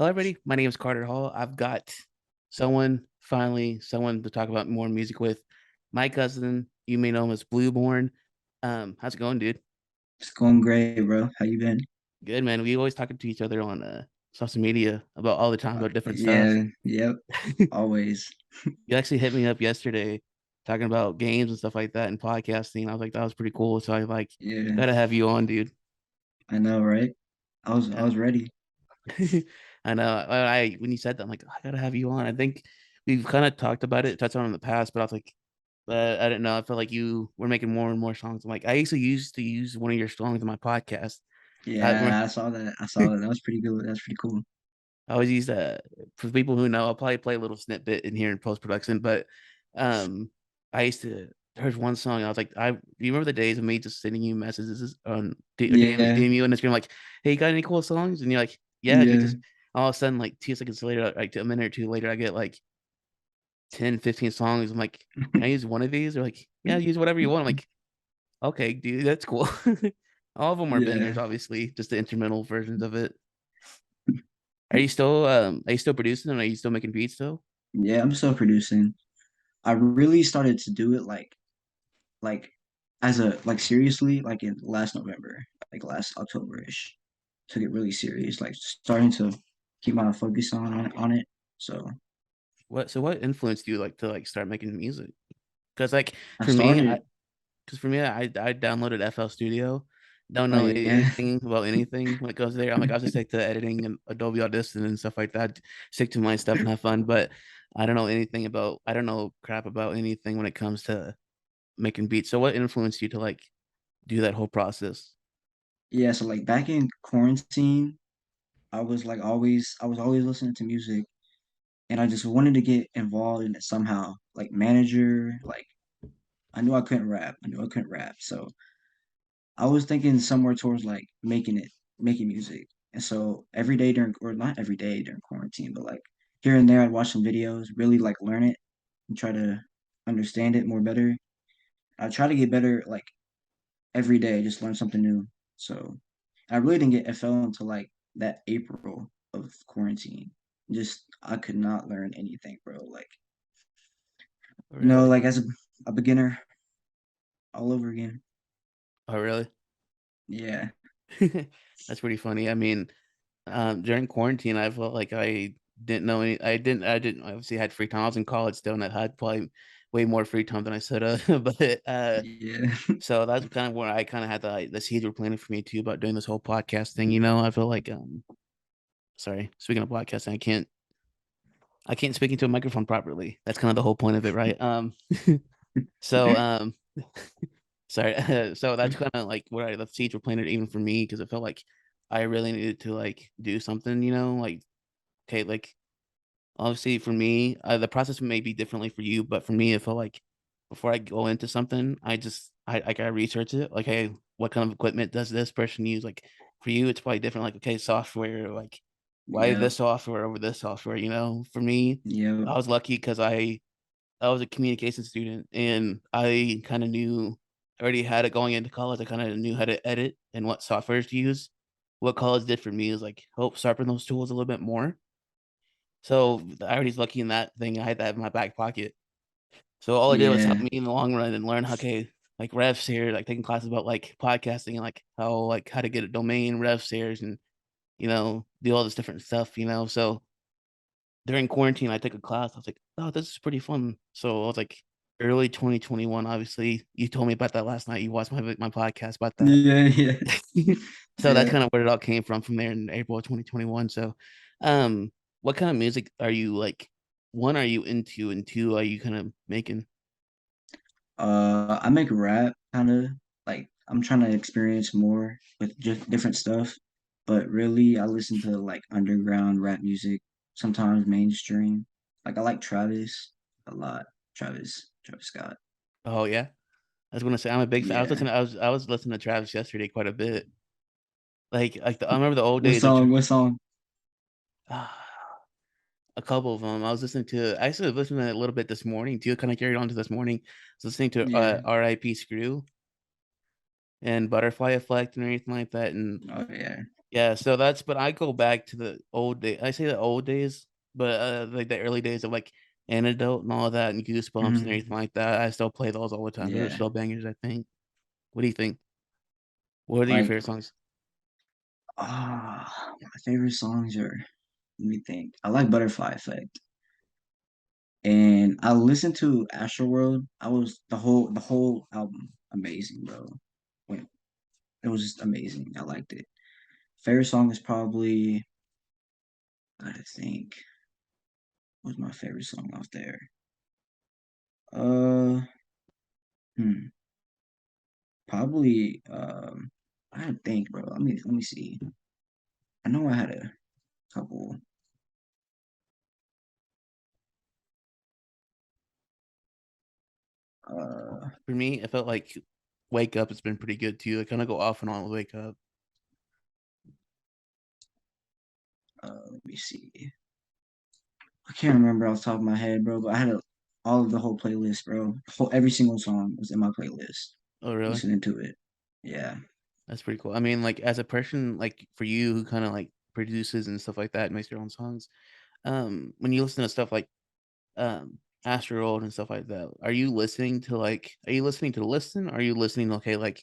Hello, everybody. My name is Carter Hall. I've got someone to talk about more music with. My cousin, you may know him as BluBourne. How's it going, dude? It's going great, bro. How you been? Good, man. We always talking to each other on social media about all the time about different stuff. Yeah, yep, always. You actually hit me up yesterday talking about games and stuff like that and podcasting. I was like, that was pretty cool. So I like Yeah, gotta have you on, dude. I know, right? I Yeah. was ready. I know. I when you said that, I'm like, I gotta have you on. I think we've kind of talked about it, touched on it in the past, but I was like, but I didn't know. I felt like you were making more and more songs. I'm like, I actually used to use one of your songs in my podcast. I Yeah, I saw that. I saw that. That was pretty good. That's pretty cool. I always use that for people who know. I'll probably play a little snippet in here in post production, but um, I used to. There's one song I was like, you remember the days of me just sending you messages on Yeah, DM you on Instagram like, hey, you got any cool songs? And you're like, yeah, dude. yeah, Just all of a sudden, like 2 seconds later, like a minute or two later, I get like 10, 15 songs. I'm like, can I use one of these? They're like, yeah, use whatever you want. I'm like, okay, dude, that's cool. All of them are bangers, yeah, obviously, just the instrumental versions of it. Are you still producing and are you still making beats still? yeah. I'm still producing. I really started to do it like as a like seriously like in last November, like last October-ish. Took it really serious, like starting to keep my focus on it. So What influenced you like to like start making music? Because like I for me, started. I downloaded FL Studio. Don't Oh know yeah, anything about anything when it goes there. I'm like, I'll just stick to editing and Adobe Audition and stuff like that. Stick to my stuff and have fun. But I don't know crap about anything when it comes to making beats. So what influenced you to like do that whole process? yeah. So like back in quarantine. I was always listening to music and I just wanted to get involved in it somehow. Like manager, like I knew I couldn't rap. I knew I couldn't rap. So I was thinking somewhere towards like making music. And so every day during or not every day during quarantine, but like here and there I'd watch some videos, really like learn it and try to understand it more better. I try to get better like every day, just learn something new. So I really didn't get FL until like that April of quarantine. Just I could not learn anything, bro. Like Really? like as a beginner all over again. Oh, really? Yeah, That's pretty funny. I mean, during quarantine, I felt like I didn't know any. I didn't obviously had free time. I was in college still, and I had probably way more free time than I should have. But yeah, so that's kind of where I kind of had the seeds were planted for me too about doing this whole podcast thing. You know, I feel like sorry, speaking of podcasting, I can't speak into a microphone properly. That's kind of the whole point of it, right? So sorry. So that's kind of like where the seeds were planted even for me because it felt like I really needed to like do something, you know, like okay, like obviously for me, the process may be differently for you, but for me, it felt like before I go into something, I gotta research it. Like, hey, what kind of equipment does this person use? Like for you, it's probably different. Like, okay, software, like why yeah, this software over this software? You know, for me, yeah, I was lucky because I was a communication student and I kind of knew I already had it going into college. I kind of knew how to edit and what softwares to use. What college did for me is like help sharpen those tools a little bit more. So I already was lucky in that thing. I had that in my back pocket. So all it did was help yeah, me in the long run and learn how okay, like refs here, like taking classes about like podcasting and like how to get a domain, refs here, and do all this different stuff, you know. So during quarantine, I took a class. I was like, "Oh, this is pretty fun." So I was like, early 2021. Obviously, you told me about that last night. You watched my podcast about that. yeah, yeah, So that's yeah. kind of where it all came from there in April of 2021. So, um, what kind of music are you like? One, are you into, and two, are you kind of making? I make rap kind of like I'm trying to experience more with just different stuff, but really I listen to like underground rap music, sometimes mainstream. Like I like Travis a lot. Travis Scott. Oh yeah, I was gonna say I'm a big fan. Yeah. I was listening to Travis yesterday quite a bit. I remember the old What days of song? What song? a couple of them. I was listening to. I actually listened to it a little bit this morning too. Kind of carried on to this morning. I was listening to Yeah. R.I.P. Screw and Butterfly Effect and everything like that. And Oh yeah. Yeah, so that's but I go back to the old day. I say the old days, but like the early days of like Antidote and all that and Goosebumps and Mhm. everything like that. I still play those all the time. Those are Yeah. still bangers, I think. What do you think? What are your Like, favorite songs? my favorite songs are, let me think. I like Butterfly Effect. And I listened to Astroworld. I was the whole album amazing, bro. When it was just amazing. I liked it. Favorite song is probably, gotta think. What's my favorite song off there? Uh hmm. Probably I don't think, bro. Let me see. I know I had a couple. Uh For me, I felt like Wake Up has been pretty good too. I kind of go off and on with Wake Up. let me see. I can't remember off the top of my head, bro, but I had all of the whole playlist, bro. Every single song was in my playlist. Oh, really? Listening to it. Yeah. That's pretty cool. I mean, like as a person, like for you who kind of like produces and stuff like that, and makes your own songs. When you listen to stuff like Astro and stuff like that, are you listening to listen? Or are you listening to, okay, like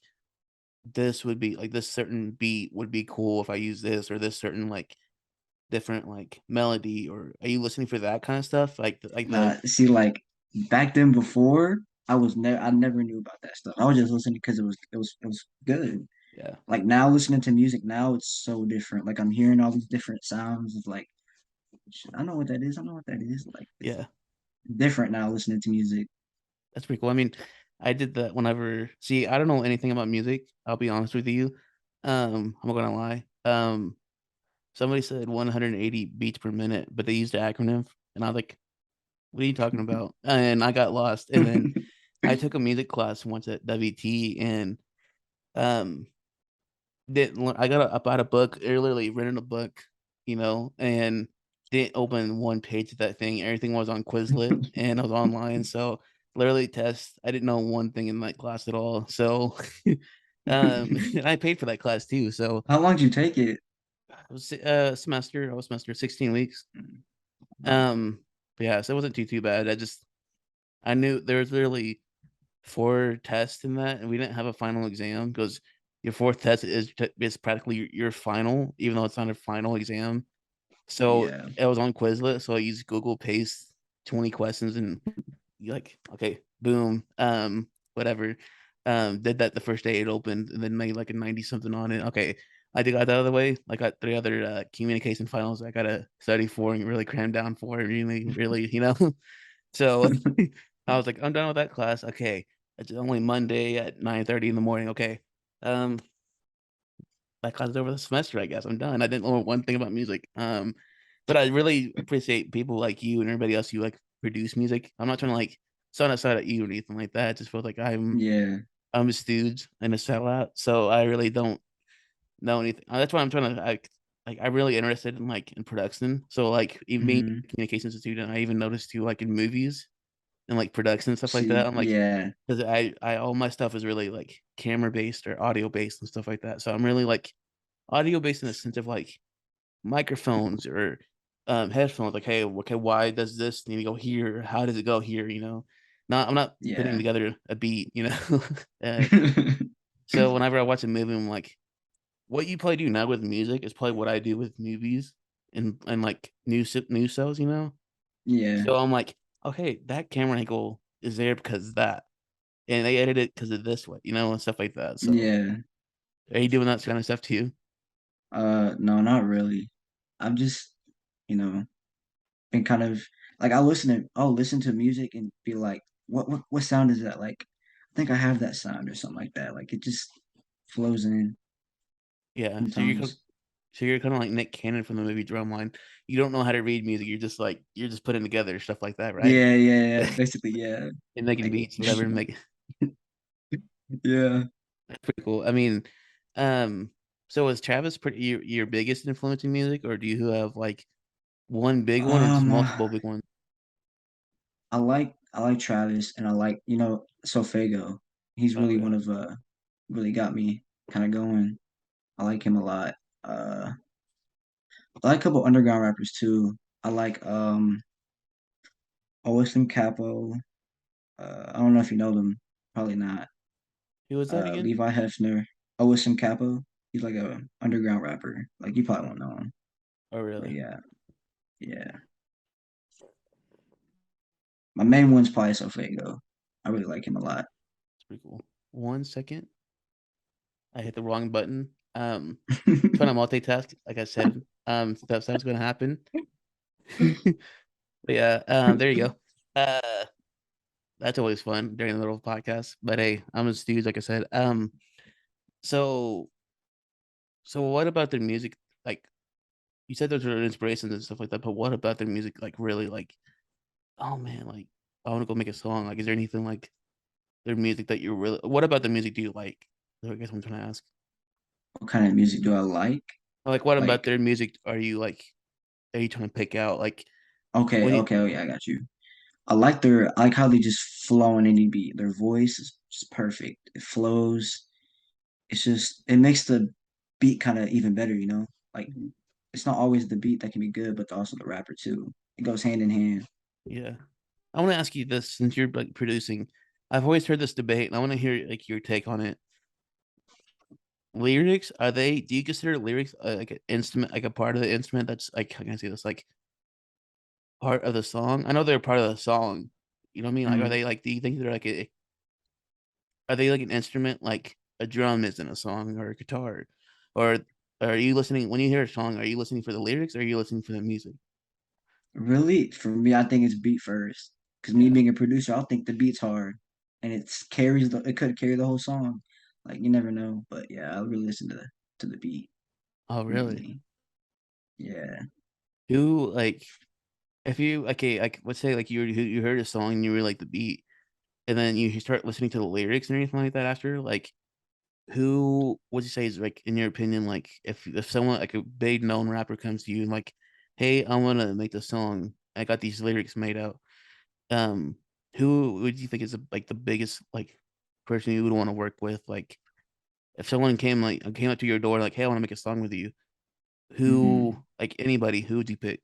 this would be like this certain beat would be cool if I use this, or this certain like different like melody, or are you listening for that kind of stuff? Like the See, like back then before, I never knew about that stuff. I was just listening because it was good. yeah, Like now listening to music now, it's so different. Like I'm hearing all these different sounds. It's like I know what that is. I know what that is. Like it's yeah, different now listening to music. that's pretty cool. I mean, I did that whenever, see, I don't know anything about music, I'll be honest with you. I'm not gonna lie. Somebody said 180 beats per minute, but they used the acronym, and I was like, what are you talking about? And I got lost. And then I took a music class once at WT, and um didn't learn, I bought a book, or literally rented a book, and didn't open one page of that thing. Everything was on Quizlet and I was online. So literally tests. I didn't know one thing in that class at all. So and I paid for that class too. So How long did you take it? it was semester, I was semester 16 weeks. Oh, But yeah, so it wasn't too bad. I knew there was literally four tests in that, and we didn't have a final exam because your fourth test is practically your final, even though it's not a final exam. So yeah. it was on Quizlet, so I used Google Paste 20 questions, and you like, okay, boom, whatever. Did that the first day it opened, and then made like a 90 something on it. Okay, I did got that out of the way. I got three other communication finals I gotta study for and really cram down for, really, really, So I was like, I'm done with that class. Okay. It's only Monday at 9:30 in the morning. Okay. Um, that class is over the semester, I guess. I'm done. I didn't learn one thing about music. But I really appreciate people like you and everybody else who like produce music. I'm not trying to like sound outside at you or anything like that. I just feel like Yeah. I'm a stooge and a sellout. So I really don't know anything. That's why I'm trying to like I'm really interested in like in production. So like even being Hmm. a communications student, I even noticed too like in movies and like production and stuff like that. See, I'm like, yeah. because I all my stuff is really like camera based or audio based and stuff like that. So I'm really like audio based in the sense of like microphones or headphones. Like, hey, okay, why does this need to go here? How does it go here? Not I'm not putting Yeah. together a beat. uh, so whenever I watch a movie, I'm like, what you probably do now with music is probably what I do with movies and like news shows. Yeah. So I'm like, okay, that camera angle is there because of that, and they edit it because of this way, and stuff like that. So, Yeah. are you doing that kind of stuff too? No, not really. I've just, you know, been kind of like I'll listen to music and be like, what sound is that? Like, I think I have that sound or something like that. Like it just flows in Yeah. sometimes. So you're kind of like Nick Cannon from the movie Drumline. You don't know how to read music. You're just putting together stuff like that, right? Yeah, yeah, yeah. Basically, yeah. And making Like beats, whatever, and make yeah. pretty cool. I mean, um, so is Travis pretty your biggest influence in music, or do you have like one big one, or just Um, multiple big ones? I like Travis and I like, Sofago. He's Oh really yeah. one of really got me kind of going. I like him a lot. Uh, I like a couple underground rappers too. I like OSM Capo. I don't know if you know them. Probably not. Who was that again? Levi Hefner. OSM Capo. He's like a underground rapper. Like you probably won't know him. Oh, But really? yeah, yeah. My main one's probably Sofego. I really like him a lot. It's pretty cool. 1 second. I hit the wrong button. Trying to multitask, like I said. Stuff's gonna happen. But yeah, there you go. Uh, that's always fun during the little podcast. But hey, I'm a Stooge, like I said. So so what about their music? Like you said, those are inspirations and stuff like that. But what about their music? Like really, like oh man, like I want to go make a song. Like, is there anything like their music that you really? What about the music do you like? I guess I'm trying to ask. What kind of music do I like? Like, what about Like, their music are you like? Are you trying to pick out? Like okay, when you, okay, oh yeah, I got you. I like how they just flow on any beat. Their voice is just perfect. It flows. It makes the beat kind of even better, you know? Like it's not always the beat that can be good, but also the rapper too. It goes hand in hand. yeah. I want to ask you this since you're like producing. I've always heard this debate, and I want to hear like your take on it. Lyrics are they? Do you consider lyrics like an instrument, like a part of the instrument? That's like how can I say this? Like part of the song. I know they're part of the song. You know what I mean? Like, are Mm. they like? Do you think they're like a? Are they like an instrument, like a drum is in a song or a guitar, or are you listening when you hear a song? Are you listening for the lyrics or are you listening for the music? Really, for me, I think it's beat first. Because me Yeah. being a producer, I'll think the beat's hard, and it could carry the whole song. Like you never know, but yeah, I really listen to the beat Oh, really? mainly. Yeah. Who like if you okay, like let's say like you heard a song and you really like the beat, and then you start listening to the lyrics and anything like that after, like who would you say is like in your opinion, like if someone like a big known rapper comes to you and like, hey, I want to make the song, I got these lyrics made out. Um, who would you think is like the biggest like person you would want to work with? Like if someone came up to your door like, hey, I want to make a song with you, who Hmm. like anybody, who would you pick?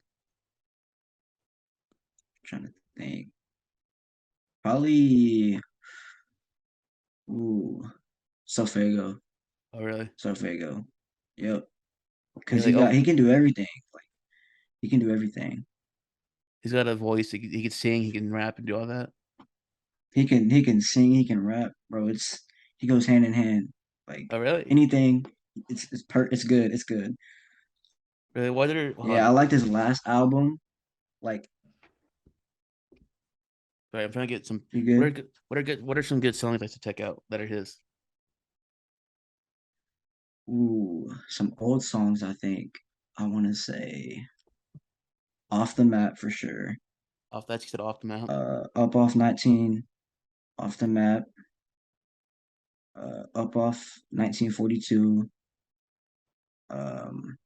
Trying to think. Probably ooh, Sofego. Oh, really? Sofego. Yep. Because Really? Oh, he can do everything. Like he can do everything. he's got a voice. He can sing. He can rap and do all that. He can sing, he can rap, bro. He goes hand in hand. Like Oh, really? anything, it's good. It's good. Really? What are hold Yeah, I on? liked his last album. Like, Sorry, I'm trying to get some. you good? What are some good songs I should check out that are his? Ooh, some old songs, I think. I want to say Off the Map for sure. Off that you said off the map. Up Off 19, Off the Map, Up Off 1942, um,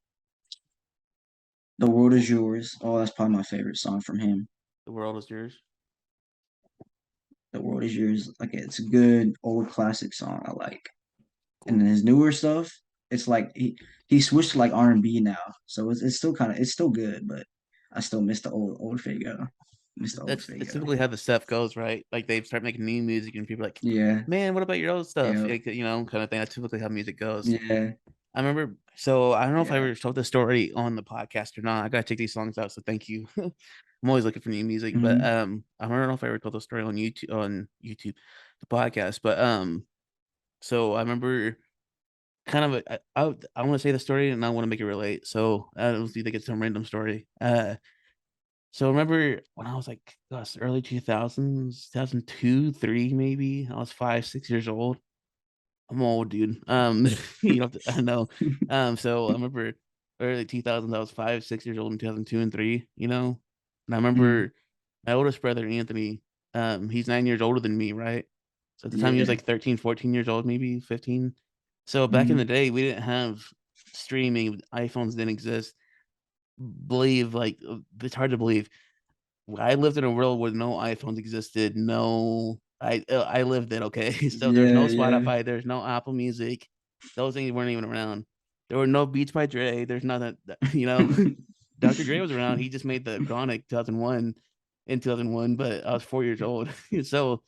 The World Is Yours. Oh, that's probably my favorite song from him. The world is yours. The World Is Yours. Like, it's a good old classic song I like. And Cool. then his newer stuff, it's like he switched to like R&B now, so it's still kind of it's still good, but I still miss the old Fago. Miss the old That's Fago. typically how the stuff goes, right? Like they start making new music and people are like, Yeah, man, what about your old stuff? yeah, Like, kind of thing. That's typically how music goes. yeah, I remember. So I don't know if I yeah. ever told this story on the podcast or not. I gotta check these songs out. So thank you. I'm always looking for new music, but Hmm. I don't know if I ever told the story on YouTube, the podcast. But so I remember kind of I want to say the story and I want to make it relate. So I don't think it's some random story. So I remember when I was like, gosh, early 2000s, 2002, three maybe. I was 5, 6 years old. I'm old, dude. You know, I know. So I remember early 2000s, I was 5, 6 years old in 2002 and three. And I Hmm. remember my oldest brother Anthony. He's 9 years older than me, right? So at the time he was Yeah. like 13, 14 years old, maybe 15. So back in the Hmm. day, we didn't have streaming. iPhones didn't exist. Believe like it's hard to believe. I lived in a world where no iPhones existed. No, I lived it. Okay, so there's Yeah, no yeah. Spotify. There's no Apple Music. Those things weren't even around. There were no Beats by Dre. There's nothing, you know. Dr. Dre was around. He just made the Chronic 2001 in 2001, but I was 4 years old. So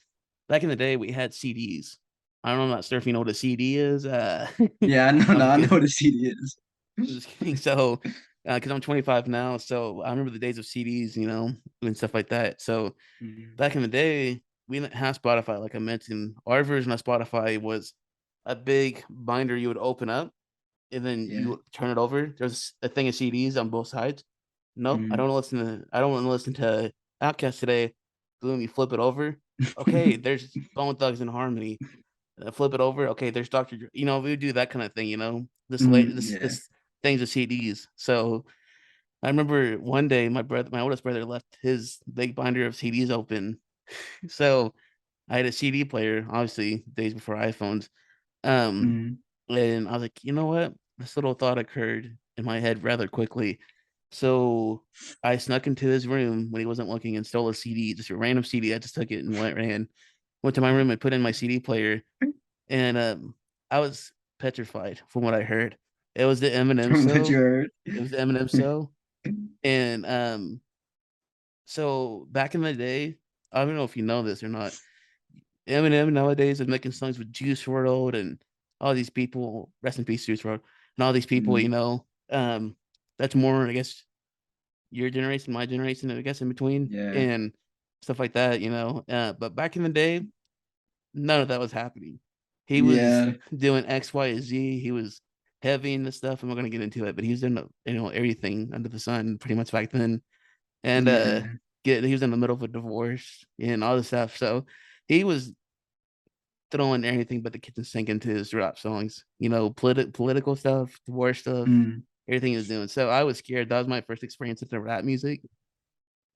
back in the day, we had CDs. I don't know, I'm not sure if you know what a CD is. Yeah, I know. I'm No, just I know kidding. what a CD is. I'm just kidding. So, because I'm 25 now, so I remember the days of CDs, and stuff like that. So Mhm. back in the day, we didn't have Spotify, like I mentioned. Our version of Spotify was a big binder you would open up and then you Yeah. would turn it over. There's a thing of CDs on both sides. Nope, I Mhm. don't listen to. I don't want to listen to Outkast today. Boom, you flip it over. Okay, there's Bone Thugs and Harmony. Flip it over. Okay, there's Dr. Dre. We would do that kind of thing. This late, Mhm. this Yeah. this things of CDs. So I remember one day my oldest brother, left his big binder of CDs open. So I had a CD player, obviously days before iPhones. Um, Mhm. and I was like, you know what? This little thought occurred in my head rather quickly. So I snuck into his room when he wasn't looking and stole a CD, just a random CD. I just took it and went to my room and put in my CD player. And I was petrified from what I heard. It was the Eminem From what you show. heard. It was the Eminem show. And so back in the day, I don't know if you know this or not. Eminem nowadays is making songs with Juice WRLD and all these people. Rest in peace, Juice WRLD, and all these people. Mhm. That's more, I guess, your generation, my generation, I guess, in between, Yeah. and stuff like that. But back in the day, none of that was happening. He was Yeah. doing X, Y, and Z. He was heavy in the stuff. I'm not gonna get into it, but he was doing everything under the sun pretty much back then. And Yeah. he was in the middle of a divorce and all this stuff. So he was throwing anything but the kitchen sink into his rap songs. Political stuff, divorce stuff, Mhm. everything he was doing. So I was scared. That was my first experience with the rap music.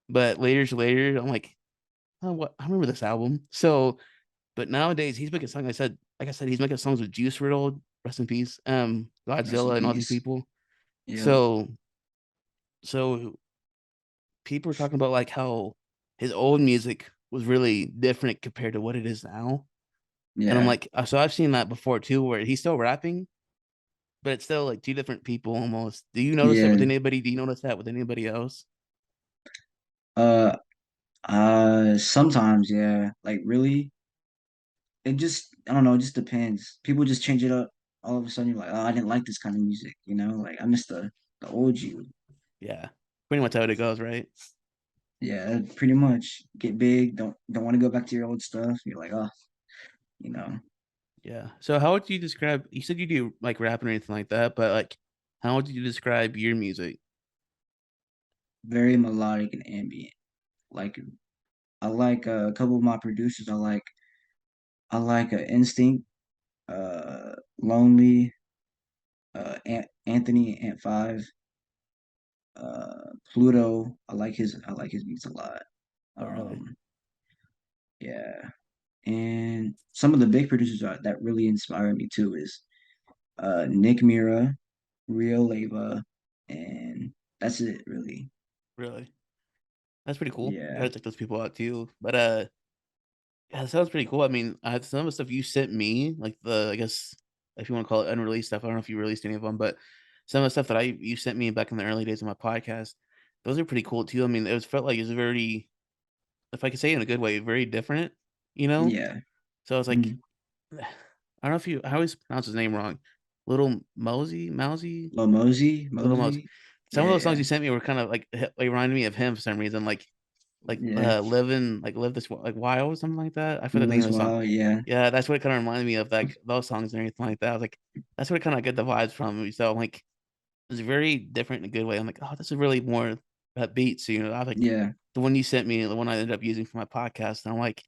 But later, I'm like, oh, what? I remember this album. So, but nowadays he's making songs. Like I said, he's making songs with Juice WRLD, rest in peace, Rest in Godzilla, and all these peace. people. Yep. So, so people are talking about like how his old music was really different compared to what it is now. And I'm Yeah. like, so I've seen that before too, where he's still rapping, but it's still like two different people almost. Do you notice it with Yeah. anybody? Do you notice that with anybody else? Uh. Sometimes, yeah. Like really, it just I don't know. It just depends. People just change it up. All of a sudden, you're like, oh, I didn't like this kind of music. Like I miss the old you. Yeah, pretty much how it goes, right? Yeah, pretty much. Get big. Don't want to go back to your old stuff. You're like, oh, you know, Yeah. So how would you describe? You said you do like rapping or anything like that, but like, how would you describe your music? very melodic and ambient. Like I like a couple of my producers. I like Instinct, Lonely, Anthony Ant Five, Pluto. I like his beats a lot. Oh, really? Um, yeah, and some of the big producers that really inspire me too is Nick Mira, Rio Leva, and that's it really. Really? That's pretty cool. I Yeah, gotta check those people out too. But yeah, that sounds pretty cool. I mean, I have some of the stuff you sent me, like I guess if you want to call it unreleased stuff. I don't know if you released any of them, but some of the stuff that you sent me back in the early days of my podcast, those are pretty cool too. I mean, felt like it was very, if I could say it in a good way, very different, you know? yeah. So I was like, Mm. I don't know if I always pronounce his name wrong. Little Mousy, Lil Mosey, Little Mosey. Mosey. Some of Yeah, those songs yeah, you sent me were kind of like reminded me of him for some reason, yeah. living like live this like wild or something like that. I forgot Live the name of as the song. well. Yeah, Yeah, that's what it kind of reminded me of, like those songs and everything like that. I was like, that's what it kind of get the vibes from. So I'm like, it's very different in a good way. I'm like, oh, this is really more upbeat. So I was like, yeah, the one you sent me, the one I ended up using for my podcast, and I'm like,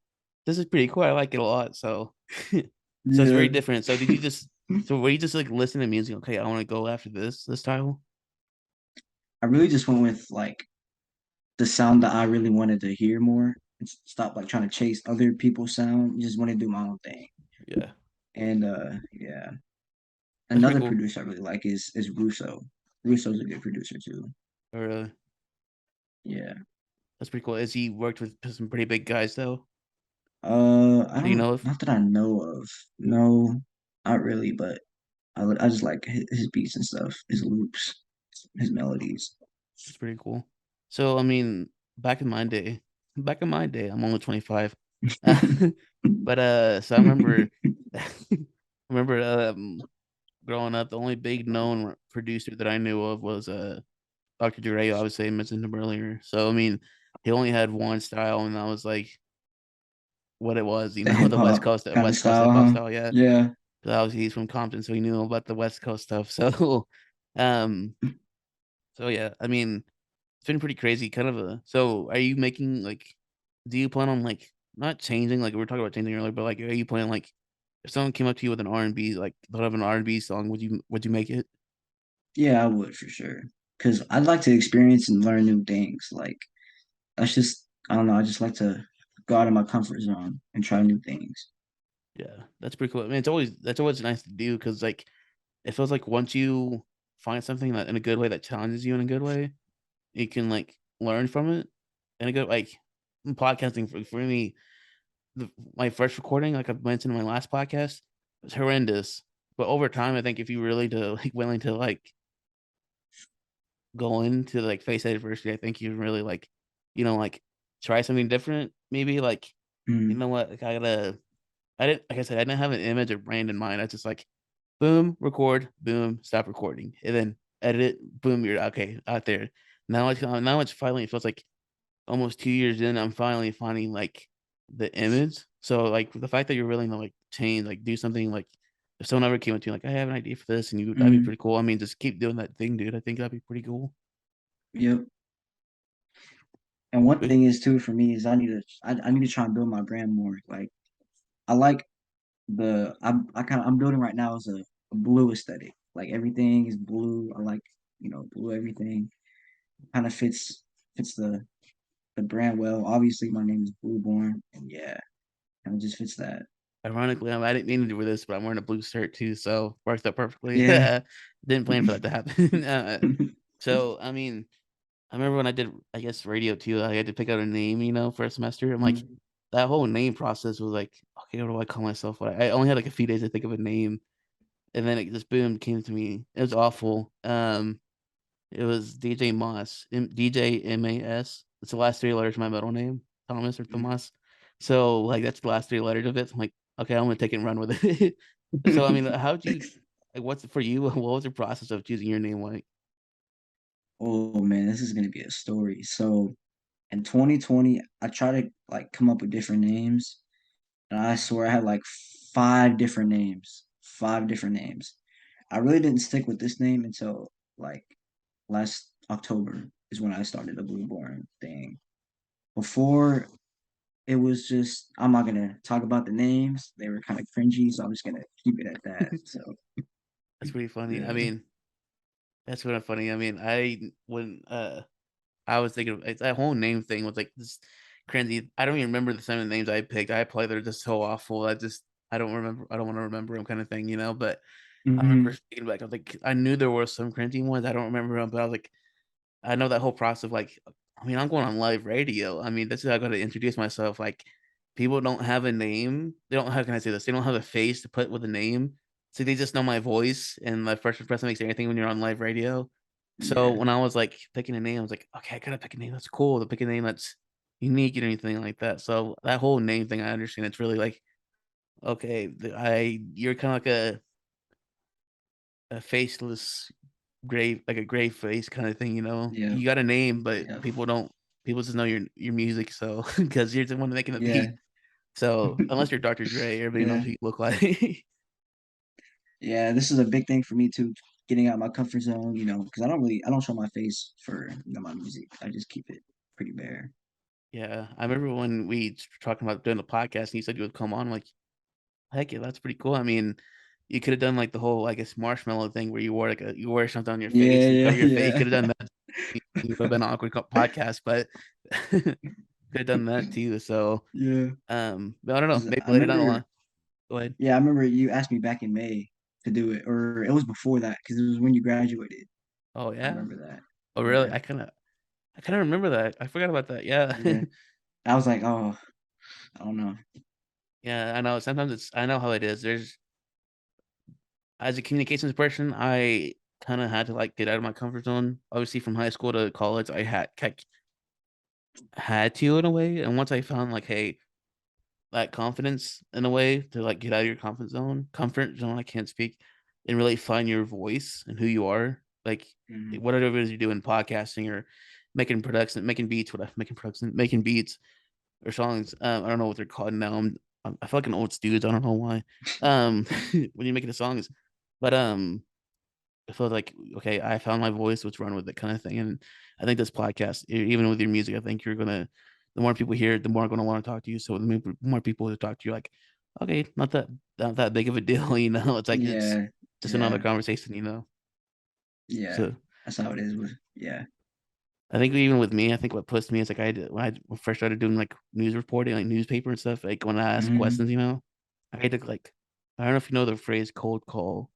this is pretty cool. I like it a lot. So, so it's very yeah. different. So did you just so were you just like listening to music? Okay, I want to go after this title. I really just went with like the sound that I really wanted to hear more and stop like trying to chase other people's sound. Just want to do my own thing. Yeah, And yeah. that's pretty Another cool. producer I really like is Russo. Russo's a good producer too. Or Yeah. that's pretty cool. Has he worked with some pretty big guys though? I Do you don't know if? not that I know of. No, not really, but I just like his beats and stuff, his loops, his melodies. It's pretty cool. So I mean, back in my day, I'm only 25. But so I remember I remember growing up, the only big known producer that I knew of was Dr. Dre. Obviously, I mentioned him earlier. So I mean, he only had one style, and that was like what it was, The hip hop The kind of West Coast style, hip hop huh? style. Yeah, Yeah, because obviously he's from Compton, so he knew about the West Coast stuff. So, um, so yeah, I mean, it's been pretty crazy. Kind of a. So, are you making like? Do you plan on like not changing? Like we were talking about changing earlier, but like, are you planning like if someone came up to you with an R&B, like thought of an R&B song, would you make it? yeah, I would for sure. Because I'd like to experience and learn new things. Like that's just I don't know. I just like to go out of my comfort zone and try new things. Yeah, that's pretty cool. I mean, that's always nice to do because like it feels like once you find something that in a good way that challenges you in a good way, you can like learn from it in a good like podcasting for me. My first recording, like I mentioned in my last podcast, was horrendous. But over time, I think if you really to like willing to like go into like face adversity, I think you really like, like try something different. Maybe like, you Mm, know what? Like I didn't, like I said, I didn't have an image or brand in mind. I just like, boom, record, boom, stop recording, and then edit it. Boom, you're okay out there. Now it's finally, it feels like almost 2 years in, I'm finally finding like the image. So like the fact that you're willing to like change, like do something like if someone ever came up to you like I have an idea for this and that'd be mm, pretty cool. I mean, just keep doing that thing, dude. I think that'd be pretty cool. yep. And one But thing is too for me is I need to try and build my brand more. Like I like I'm building right now is a blue aesthetic. Like everything is blue. I like, blue everything. Kind of fits the brand well. Obviously my name is BluBourne and yeah, kind of just fits that. ironically, I didn't mean to do this, but I'm wearing a blue shirt too, so worked out perfectly. Yeah. Didn't plan for that to happen. So I mean, I remember when I did, I guess, radio too. I had to pick out a name, for a semester. I'm like, Mm, that whole name process was like, okay, what do I call myself? I only had like a few days to think of a name, and then it just boom came to me. It was awful. It was DJ Moss, DJ MAS. It's the last three letters of my middle name, Thomas or mm. Tomas. So like that's the last three letters of it. So I'm like, okay, I'm gonna take it and run with it. So I mean, how'd you? Like, what's for you? What was the process of choosing your name? Like, Oh man, this is gonna be a story. So in 2020, I tried to like come up with different names, and I swear I had like five different names. Five different names. I really didn't stick with this name until like last October is when I started the BluBourne thing. Before it was just I'm not gonna talk about the names. They were kind of cringy, so I'm just gonna keep it at that. So that's pretty funny. I yeah. mean, that's kind of funny. I mean, I was thinking it's that whole name thing was like this crazy. I don't even remember the some of the names I picked. I probably they're just so awful. I don't remember. I don't want to remember them kind of thing, But I remember Hmm. thinking back. I was like, I knew there were some cringy ones. I don't remember them, but I was like, I know that whole process of like, I mean, I'm going on live radio. I mean, this is how I got to introduce myself. Like, people don't have a name. They don't. How can I say this? They don't have a face to put with a name. So they just know my voice, and my first impression makes anything when you're on live radio. So Yeah. when I was like picking a name, I was like, okay, I gotta pick a name that's cool. To pick a name that's unique and anything like that. So that whole name thing, I understand. It's really like, okay, you're kind of like a faceless gray, like a gray face kind of thing. Yeah. You got a name, but Yeah. people just know your music. So because you're the one making the Yeah. beat. So unless you're Dr. Dre, everybody knows Yeah. who you look like. Yeah. This is a big thing for me too. Getting out my comfort zone, because I don't show my face for my music. I just keep it pretty bare. Yeah, I remember when we were talking about doing the podcast, and you said you would come on. I'm like, heck yeah, that's pretty cool. I mean, you could have done like the whole, I guess, marshmallow thing where you wear something on your face Yeah. and you Yeah. cover your face. You Yeah. could have done that. It would have been an awkward podcast, but could have done that too. So, Yeah. but I don't know. 'Cause Maybe I later down the remember, line. Go ahead. yeah, I remember you asked me back in May to do it, or it was before that because it was when you graduated. Oh I yeah. remember that. Oh really? Yeah. I kind of remember that. I forgot about that. Yeah. Yeah. I was like, oh, I don't know. Yeah. I know. Sometimes I know how it is. as a communications person, I kind of had to like get out of my comfort zone. Obviously, from high school to college, I had to in a way. And once I found like, hey, that confidence in a way to like get out of your comfort zone, I can't speak, and really find your voice and who you are. Like Mhm. whatever it is you're doing, podcasting or making beats, making beats or songs. I don't know what they're called now. I feel like an old stooge. I don't know why. When you're making the songs, but I feel like okay, I found my voice, let's run with it kind of thing. And I think this podcast, even with your music, I think you're gonna the more people hear it, the more I'm gonna want to talk to you. So the more people to talk to you, like, okay, not that big of a deal, you know. It's like it's Yeah, just another yeah, conversation, you know. yeah. So That's how it is with yeah. I think even with me, I think what pushed me is like when I first started doing like news reporting, like newspaper and stuff, like when I ask Hmm. questions, you know, I had to like I don't know if you know the phrase cold call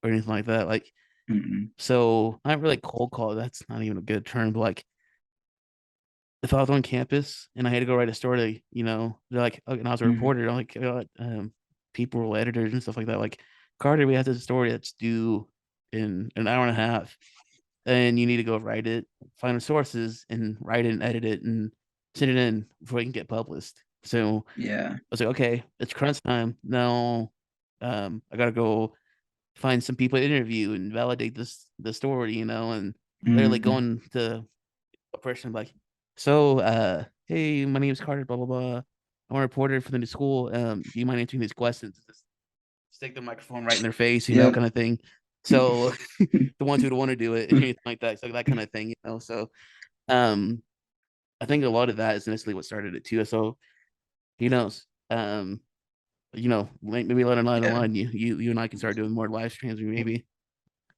or anything like that. Like Hmm. so not really cold call, that's not even a good term, but like if I was on campus and I had to go write a story, you know, they're like, okay, and I was a Hmm. reporter, I'm like, people, editors and stuff like that, like, Carter, we have this story that's due in an hour and a half, and you need to go write it, find the sources, and write it and edit it and send it in before it can get published. So Yeah. I was like, okay, it's crunch time now. I gotta go find some people to interview and validate the story, you know, and literally Hmm. going to a person like, so hey, my name is Carter, blah blah blah. I'm a reporter for the new school. Do you mind answering these questions? Just stick the microphone right in their face, you know, Yep. kind of thing. So the ones who don't want to do it, anything like that, so that kind of thing, you know. So um, I think a lot of that is initially what started it too. So who knows? Maybe later down the Yeah. line, you and I can start doing more live streams, maybe.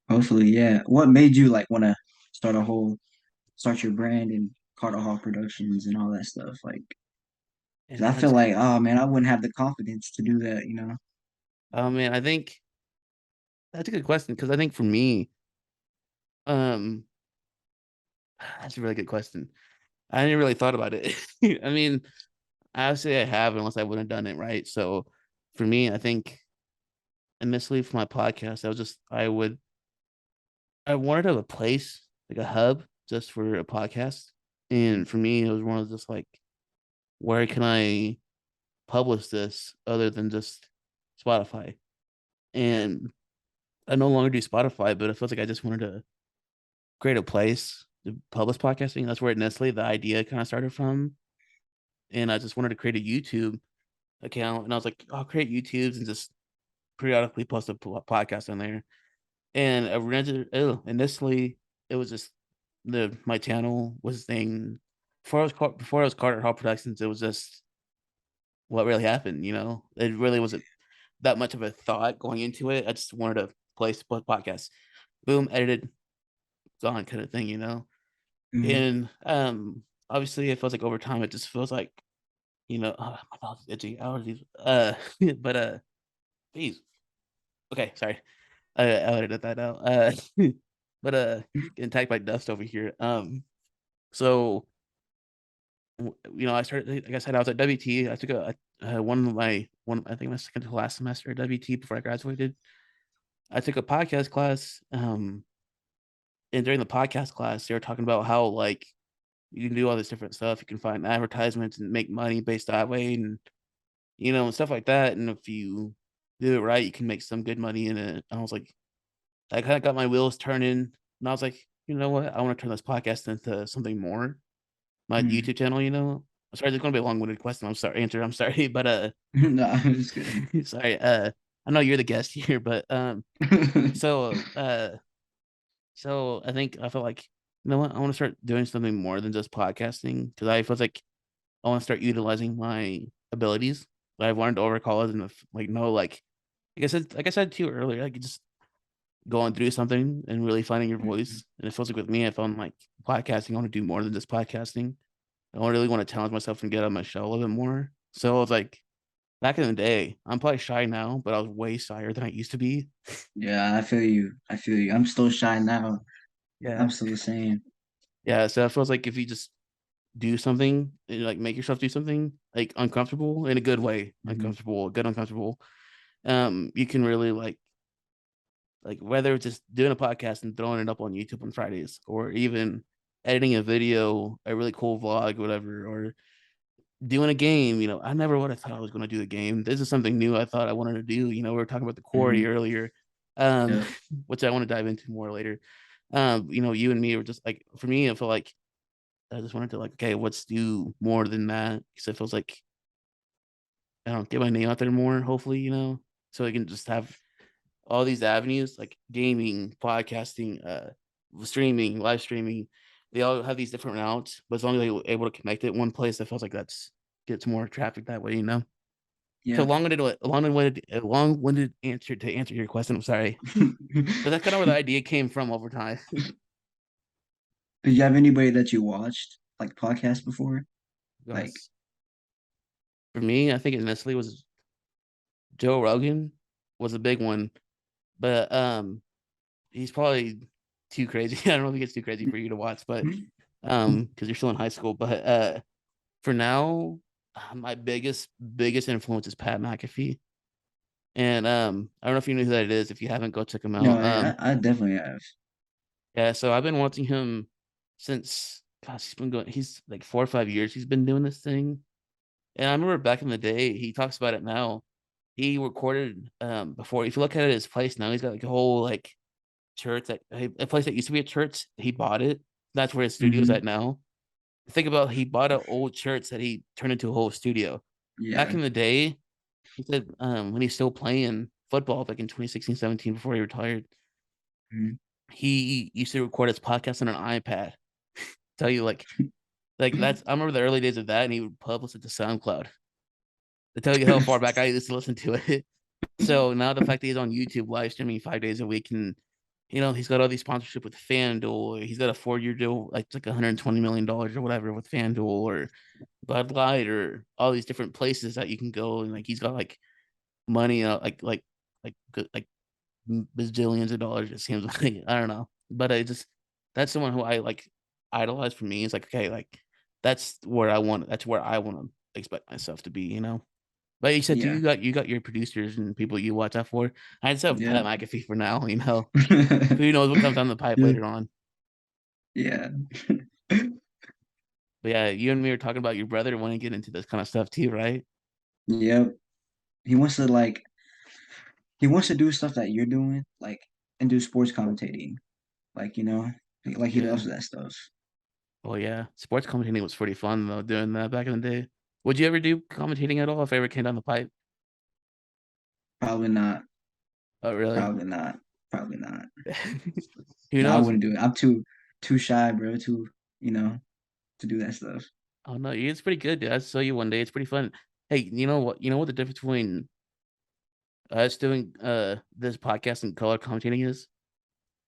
Hopefully, yeah. What made you like want to start a whole start your brand and Carter Hall Productions and all that stuff? Like, And 'cause I feel that's like, oh man, I wouldn't have the confidence to do that, you know? oh man, I think that's a good question because I think for me, um, that's a really good question. I didn't really thought about it. I mean, obviously I have unless I wouldn't have done it right. So for me, I think initially for my podcast, I wanted to have a place like a hub just for a podcast. And for me, it was one of just like, where can I publish this other than just Spotify? And I no longer do Spotify, but it feels like I just wanted to create a place to publish podcasting. That's where Nestle, the idea kind of started from. And I just wanted to create a YouTube account. And I was like, I'll create YouTubes and just periodically post a podcast on there. And initially, it was just my channel was thing before I was Carter Hall Productions. It was just what really happened. You know, it really wasn't that much of a thought going into it. I just wanted to place podcast, boom, edited, gone kind of thing. You know, Hmm. and obviously, it feels like over time, it just feels like my mouth is itchy, allergies. But geez, okay, sorry. I'll edit that out. But getting attacked by dust over here. So I started. Like I said, I was at WT. I took I think my second to last semester at WT before I graduated. I took a podcast class. And during the podcast class, they were talking about how like you can do all this different stuff. You can find advertisements and make money based that way, and and stuff like that. And if you do it right, you can make some good money in it. I was like, I kind of got my wheels turning, and I was like, you know what? I want to turn this podcast into something more. My Hmm. YouTube channel, I'm sorry, there's going to be a long-winded question. I'm sorry, but No, I'm just kidding. sorry. I know you're the guest here, but so I think I felt like you know what? I want to start doing something more than just podcasting because I feel like I want to start utilizing my abilities that I've learned over college and like no like I said to you earlier, like just going through something and really finding your Mhm. voice. And it feels like with me, I found like podcasting. I want to do more than just podcasting. I really want to challenge myself and get out of my shell a little bit more. So I was like, back in the day, I'm probably shy now, but I was way shyer than I used to be. Yeah, I feel you. I feel you. I'm still shy now. I'm Yeah. still the same. Yeah. So it feels like if you just do something and like make yourself do something like uncomfortable in a good way, Hmm. good uncomfortable, you can really like like whether it's just doing a podcast and throwing it up on YouTube on Fridays, or even editing a video, a really cool vlog, whatever, or doing a game. I never would have thought I was going to do a game. This is something new I thought I wanted to do. We were talking about the quarry Hmm. earlier, um, Yeah. which I want to dive into more later. You and me were just like, for me, I feel like I just wanted to like, okay, let's do more than that, because it feels like I don't get my name out there more. Hopefully, so I can just have all these avenues like gaming, podcasting, streaming, live streaming. They all have these different routes, but as long as they're able to connect it one place, it feels like that's gets more traffic that way. So Yeah. long-winded answer to answer your question. I'm sorry, but that's kind of where the idea came from over time. Do you have anybody that you watched like podcast before? Like, Because for me, I think it initially was Joe Rogan was a big one, but he's probably too crazy. I don't know if he gets too crazy for you to watch, but because you're still in high school. But for now, my biggest influence is Pat McAfee. And I don't know if you knew who that is. If you haven't, go check him no, out. I definitely have. Yeah, so I've been watching him since, gosh, he's like 4 or 5 years he's been doing this thing. And I remember back in the day, he talks about it now. He recorded before. If you look at his place now, he's got like a whole like church, that a place that used to be a church. He bought it. That's where his studio's Hmm. at now. Think about, he bought an old church that he turned into a whole studio. Back Yeah. in the day, he said when he's still playing football, like in 2016, 17, before he retired, Mhm. he used to record his podcast on an iPad. Tell you like that's, I remember the early days of that, and he would publish it to SoundCloud. To tell you how far back I used to listen to it. So now the fact that he's on YouTube live streaming 5 days a week, and he's got all these sponsorship with FanDuel. He's got a 4-year deal, like it's like $120 million or whatever with FanDuel or Bud Light or all these different places that you can go, and like he's got like money, like good, like bazillions of dollars. It seems like, I don't know, but I just, that's someone who I like idolize. For me, it's like, okay, like that's where I want to expect myself to be. But you said Yeah. you got your producers and people you watch out for. I just have Yeah. Pat McAfee for now. Who knows what comes down the pipe Yeah. later on. Yeah. But yeah, you and me were talking about your brother wanting to get into this kind of stuff too, right? Yep. He wants to like he wants to do stuff that you're doing, like and do sports commentating. Like, like he Yeah. loves that stuff. Oh yeah, sports commentating was pretty fun though, doing that back in the day. Would you ever do commentating at all if I ever came down the pipe? Probably not. Oh really? Probably not. Probably not. Who No, I knows? wouldn't do it. I'm too shy, bro, you know, to do that stuff. Oh no, it's pretty good, dude. I saw you one day. It's pretty fun. Hey, you know what? You know what the difference between us doing this podcast and color commentating is?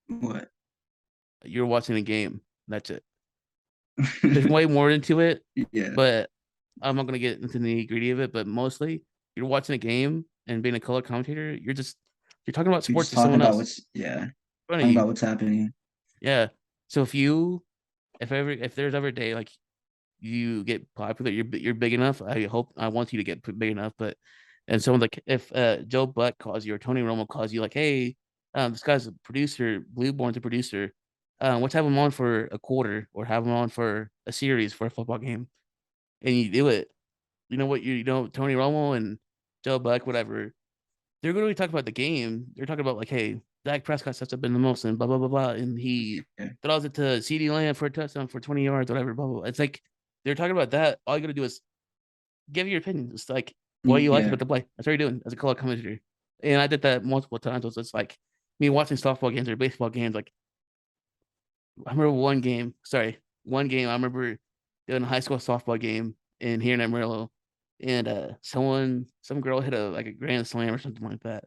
What? You're watching a game. That's it. There's way more into it, Yeah. but I'm not gonna get into the nitty-gritty of it. But mostly, you're watching a game and being a color commentator. You're talking about You're sports just to talking someone about else in what's yeah. front of Talking you. about what's happening. Yeah. So if there's ever a day like you get popular, you're big enough. I want you to get big enough. But and someone like, if Joe Buck calls you or Tony Romo calls you, like, hey, this guy's a producer, BluBourne's a producer. Let's have him on for a quarter or have him on for a series for a football game, and you do it. You know what, Tony Romo and Joe Buck, whatever, they're going to be talking about the game. They're talking about like, hey, Dak Prescott sets up in the most and blah blah blah blah, and he Yeah. throws it to CD Lamb for a touchdown for 20 yards, whatever. Blah blah blah. It's like they're talking about that. All you got to do is give your opinion. It's like what you like Yeah. about the play. That's what you're doing as a color commentator. And I did that multiple times. It was just like me watching softball games or baseball games. Like I remember one game. I remember doing a high school softball game in here in Amarillo, and some girl hit a grand slam or something like that,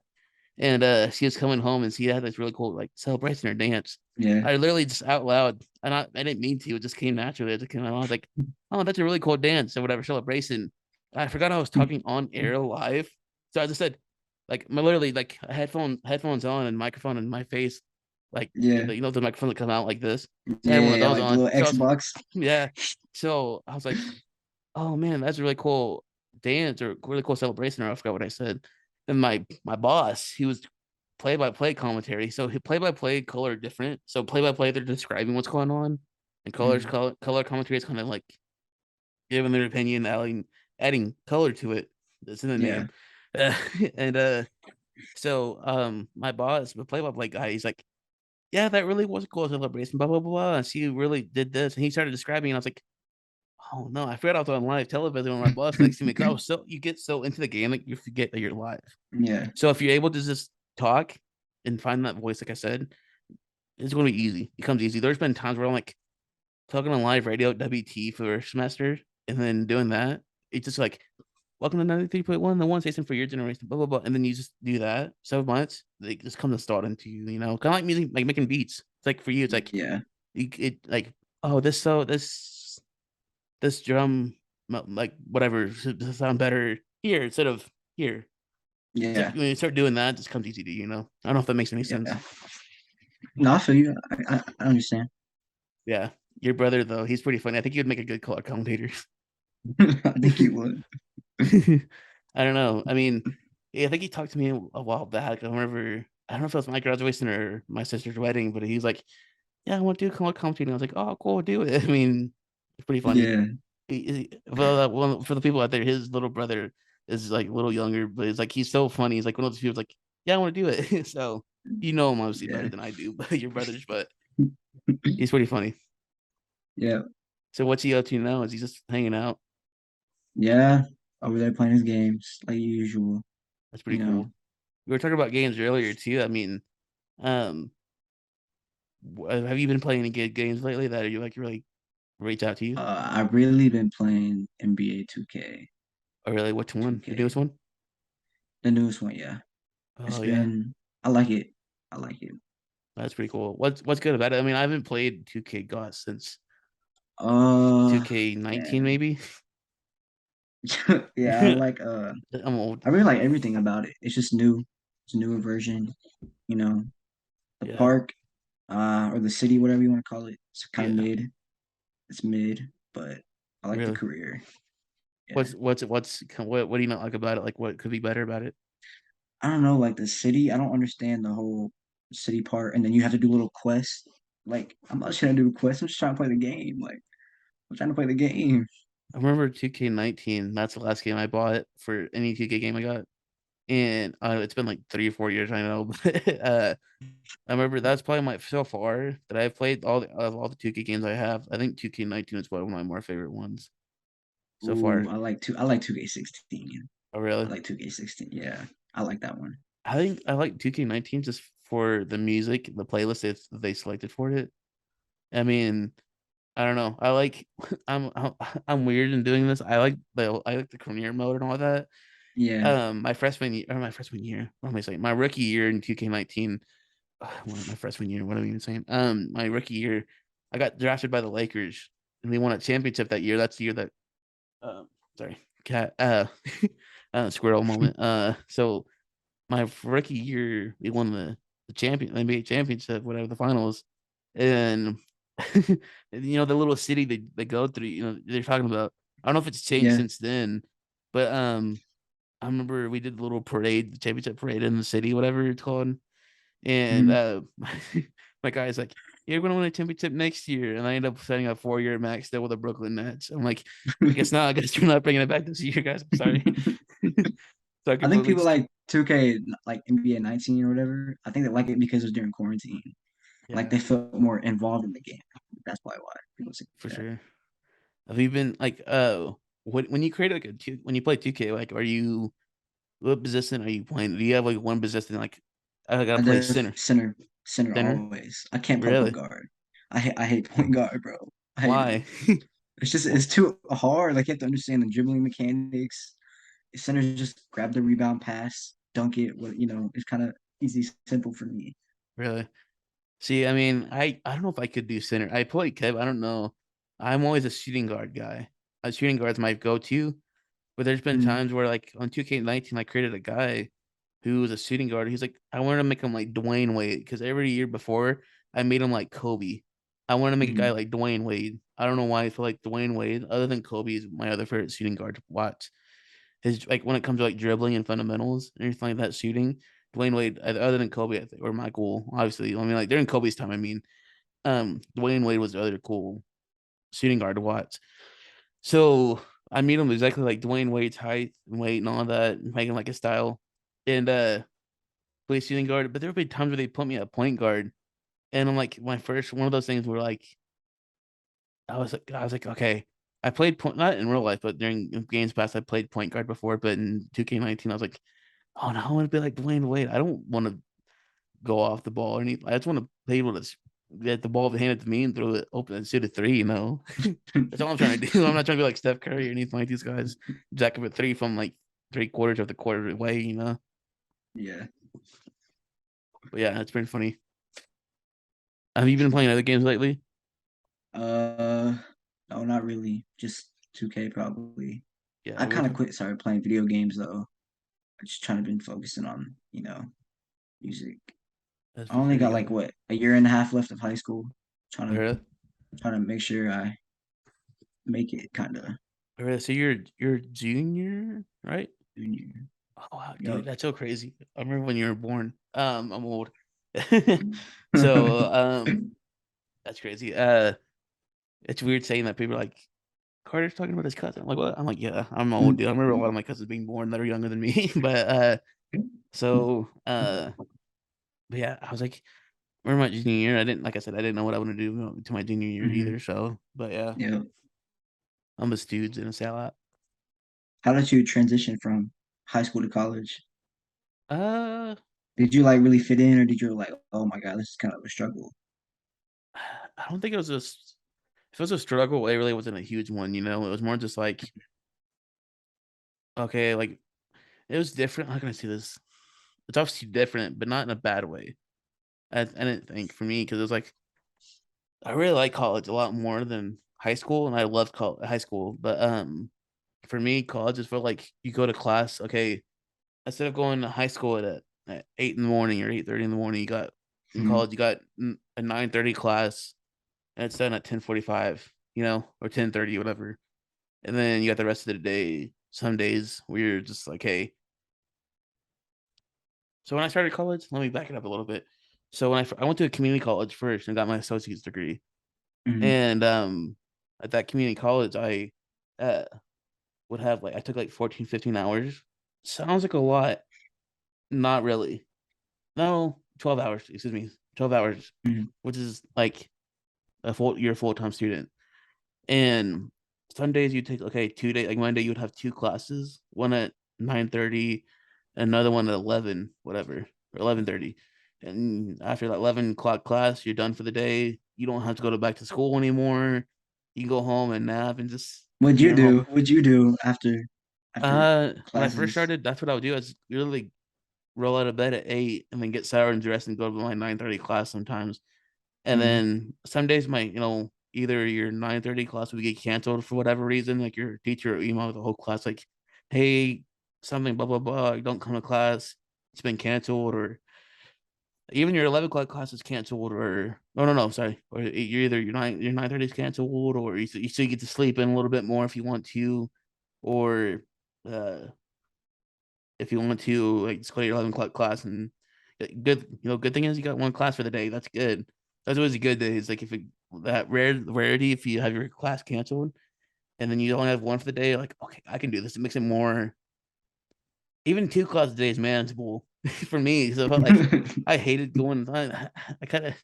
and she was coming home and she had this really cool like celebration or dance. Yeah. I literally just out loud, and I didn't mean to, it just came naturally. It just came out. I was like, oh, that's a really cool dance or whatever celebration. I forgot I was talking on air live, so I just said, like, literally like headphones on and microphone in my face, like Yeah. the microphone that come out like this. I had one of Yeah. those Like the on. little So I was, Xbox. yeah. So I was like, oh man, that's a really cool dance or really cool celebration. Or I forgot what I said. Then my boss, he was play-by-play commentary. So play-by-play color different. So play-by-play they're describing what's going on, and Mm, color commentary is kind of like giving their opinion, adding color to it. That's in the yeah, name. And so my boss, the play-by-play guy, he's like, yeah, that really was a cool celebration, blah blah blah, blah. And she really did this, and he started describing, and I was like, oh no, I forgot I was on live television when my boss texted me because I was so you get so into the game like you forget that you're live. yeah, So if you're able to just talk and find that voice, like I said, it's going to be easy. It becomes easy. There's been times where I'm like talking on live radio at WT for a semester and then doing that. It's just like, welcome to 93.1, the one station for your generation, blah, blah, blah. And then you just do that 7 months, they just come to start into you, kind of like music, like making beats. It's like for you, it's like, yeah, like, oh, this drum, like whatever, should sound better here instead of here. It's like yeah, when you start doing that, it just comes easy to you. I don't know if that makes any sense. yeah. No, I feel you. I understand. Yeah. Your brother, though, he's pretty funny. I think he would make a good color commentator. I think you would. I don't know. I mean, yeah, I think he talked to me a while back. I don't know if it was my graduation or my sister's wedding, but he's like, yeah, I want to do color commentating. I was like, oh, cool, do it. I mean, it's pretty funny. Yeah, Well, for the people out there, his little brother is like a little younger, but it's like he's so funny. He's like one of those people like, yeah, I want to do it. So him obviously better yeah, than I do, but your brothers, but he's pretty funny. yeah, So what's he up to now? Is he just hanging out? yeah. Over there playing his games like usual. That's You pretty know, cool. We were talking about games earlier too. I mean, um, have you been playing any good games lately that you like really reach out to you? I've really been playing NBA 2K, Or really, which one? The 2K, newest one? the newest one. Yeah, it's Oh yeah, been. I like it. I like it. that's pretty cool. What's good about it? I mean, I haven't played 2K God since Uh, 2K19 man, maybe. yeah, I like. I'm old. I really like everything about it. It's just new. It's a newer version. You know, the Yeah, park, or the city, whatever you want to call it. It's kind of yeah. mid. It's mid, but I like the Really. career. Yeah. What do you not like about it? Like, what could be better about it? I don't know, like the city. I don't understand the whole city part, and then you have to do little quests. Like I'm not trying to do quests. I'm just trying to play the game. Like I'm trying to play the game. I remember 2K19. That's the last game I bought for any 2K game I got, and it's been like 3 or 4 years. I know, but I remember that's probably my so far that I've played all the 2K games I have. I think 2K19 is probably one of my more favorite ones so Ooh, far. I like 2K16. Oh, I really? like 2K16. Yeah, I like that one. I think I like 2K19 just for the music, the playlist they selected for it. I mean, I don't know. I like I'm weird in doing this. I like the career mode and all that. Yeah. My freshman year. What am I saying? My rookie year in 2K19. My freshman year. What am I even saying? My rookie year, I got drafted by the Lakers, and they won a championship that year. That's the year that, um, sorry, cat, squirrel moment. So my rookie year, we won the NBA championship, whatever the finals, and the little city they go through. They're talking about. I don't know if it's changed Yeah. since then, but I remember we did the little parade, the championship parade in the city, whatever it's called. And Mhm. my guy's like, "You're going to win a championship next year," and I end up signing a 4-year max deal with the Brooklyn Nets. I'm like, I guess not. I guess you're not bringing it back this year, guys. I'm sorry. So I I think completely people just like 2K, like NBA 19 or whatever. I think they like it because it was during quarantine. Like yeah, they felt more involved in the game. That's probably why people say for that. sure. Have you been like, when you create like when you play 2K, like, are you what position are you playing? Do you have like one position like I gotta I play def center, center center? always. I can't play point Really? guard. I hate point guard, bro. I hate it. Why? It's too hard. Like you have to understand the dribbling mechanics. Centers just grab the rebound, pass, dunk it. It's kind of easy, simple for me. Really? See, I mean, I don't know if I could do center. I play Kev. I don't know. I'm always a shooting guard guy. A shooting guard's my go-to. But there's been Mm, times where like on 2K19, I created a guy who was a shooting guard. He's like, I wanted to make him like Dwayne Wade because every year before I made him like Kobe. I want to make a guy mm, like Dwayne Wade. I don't know why I feel like Dwayne Wade, other than Kobe, is my other favorite shooting guard to watch. His like when it comes to like dribbling and fundamentals and everything like that, shooting. Dwayne Wade, other than Kobe, I think, or Michael, obviously. I mean, like during Kobe's time, I mean, Dwayne Wade was the other cool shooting guard to watch. So I meet him exactly like Dwayne Wade's height and weight and all that, making like his style, and play shooting guard. But there would be times where they put me at point guard, and I'm like, my first one of those things where like I was like, okay. I played point not in real life, but during games past, I played point guard before. But in 2K19, I was like, oh no, I want to be like Dwayne Wade. I don't want to go off the ball or anything. I just want to play able to get the ball handed to me and throw it open and shoot a three. That's all I'm trying to do. I'm not trying to be like Steph Curry or anything like these guys. Jack up a three from like 3/4 of the quarter away. Yeah. But yeah, it's pretty funny. Have you been playing other games lately? Uh, no, not really. Just 2K probably. Yeah, I kind of started playing video games though. I just trying to been focusing on, music. that's I for only sure. You got got like what, a year and a half left of high school. Trying to Herda. trying to make sure I make it kind of Herda. So you're junior, right? junior. Oh wow, dude, Yup. that's so crazy. I remember when you were born. I'm old. So that's crazy. It's weird saying that people are like Carter's talking about his cousin. I'm like, what? I'm like, yeah, I'm old, dude. I remember a lot of my cousins being born that are younger than me. So but yeah, I was like, remember my junior year, I didn't like I said, I didn't know what I want to do to my junior year Mhm. either. So but yeah, Yeah. I'm a stooge and a sellout. How did you transition from high school to college? Uh Did you like really fit in, or did you like, oh my god, this is kind of a struggle? I don't think it was just if it was a struggle, it really wasn't a huge one. It was more just like, okay, like it was different. How can I say this? It's obviously different, but not in a bad way. I didn't think for me because it was like I really like college a lot more than high school, and I loved high school. But for me, college is for like you go to class. Okay, instead of going to high school at 8 in the morning or 8:30 in the morning, you got in Hmm. college you got a 9:30 class, and it's done at 10:45. Or 10:30, whatever. And then you got the rest of the day. Some days where you're just like, hey. So when I started college, let me back it up a little bit. So when I went to a community college first and got my associate's degree, Hmm. and at that community college, I uh would have like I took like 14, 15 hours. Sounds like a lot. Not really. No, 12 hours, excuse me. 12 hours, Hmm. which is like you're a full-time student. And some days you take okay, 2 days, like Monday you'd have two classes, one at 9:30, another one at 11, whatever, or 11:30. And after that 11 o'clock class, you're done for the day. You don't have to go back to school anymore. You can go home and nap and just What'd you chill do? home. What'd you do after When I first classes? started, that's what I would do. I was literally roll out of bed at 8 and then get showered and dressed and go to my 9:30 class sometimes. And Hmm. then some days either your 9:30 class would get canceled for whatever reason, like your teacher would email the whole class like, hey, something blah blah blah, you don't come to class, it's been canceled, or even your 11 o'clock class is canceled, or no, sorry, or you're either your 9:30 is canceled, or you still get to sleep in a little bit more if you want to, or uh if you want to like just go to your 11 o'clock class and good thing is you got one class for the day. That's good. That's always a good day. It's like if that rarity if you have your class canceled and then you only have one for the day, like okay, I can do this. It makes it more even two classes a day is manageable for me. So I felt like I hated going. I kind of